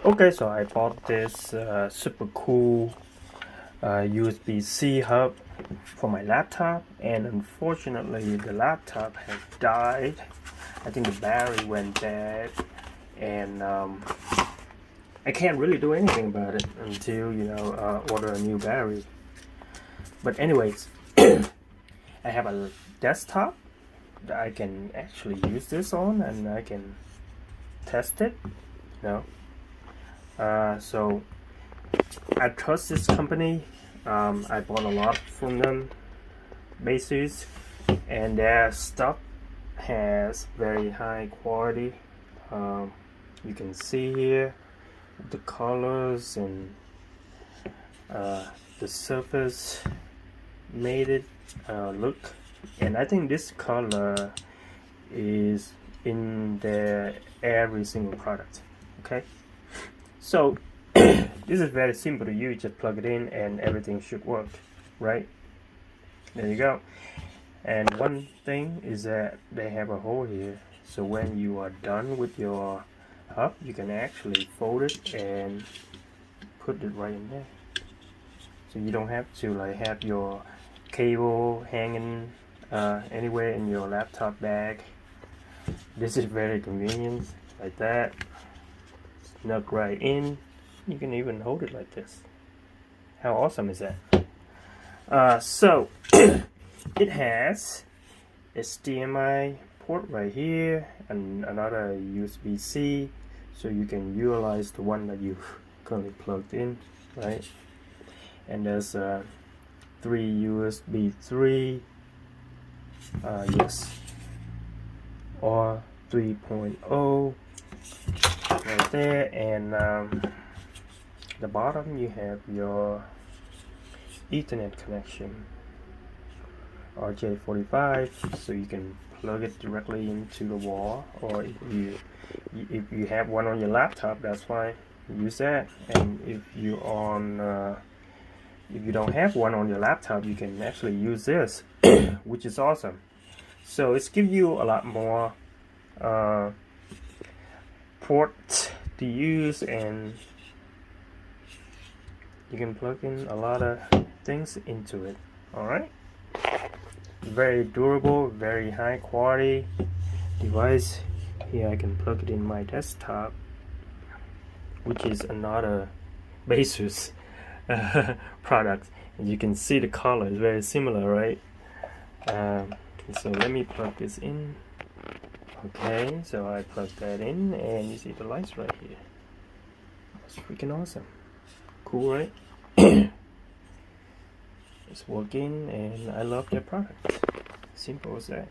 Okay, so I bought this super cool USB-C hub for my laptop, and unfortunately the laptop has died. I think the battery went bad, and I can't really do anything about it until order a new battery. But anyways, I have a desktop that I can actually use this on, and I can test it. So I trust this company. I bought a lot from them, basis, and their stuff has very high quality. You can see here the colors and the surface made it look, and I think this color is in their every single product. Okay, so this is very simple to use. Just plug it in and everything should work, right? There you go. And one thing is that they have a hole here, so when you are done with your hub, you can actually fold it and put it right in there, so you don't have to have your cable hanging anywhere in your laptop bag. This is very convenient, like that. Snug right in. You can even hold it like this. How awesome is that? So it has a HDMI port right here and another USB-C, so you can utilize the one that you currently plugged in, right? And there's 3 USB 3 yes, or 3.0 right there, and the bottom you have your Ethernet connection, RJ45, so you can plug it directly into the wall, or if you have one on your laptop, that's fine, use that. And if you don't have one on your laptop, you can actually use this, which is awesome. So it's give you a lot more ports to use, and you can plug in a lot of things into it. Alright, very durable, very high quality device. Here I can plug it in my desktop, which is another Asus product, and you can see the color is very similar, right? So let me plug this in. Okay, so I plug that in, and you see the lights right here. That's freaking awesome. Cool, right? It's working, and I love their product. Simple as that.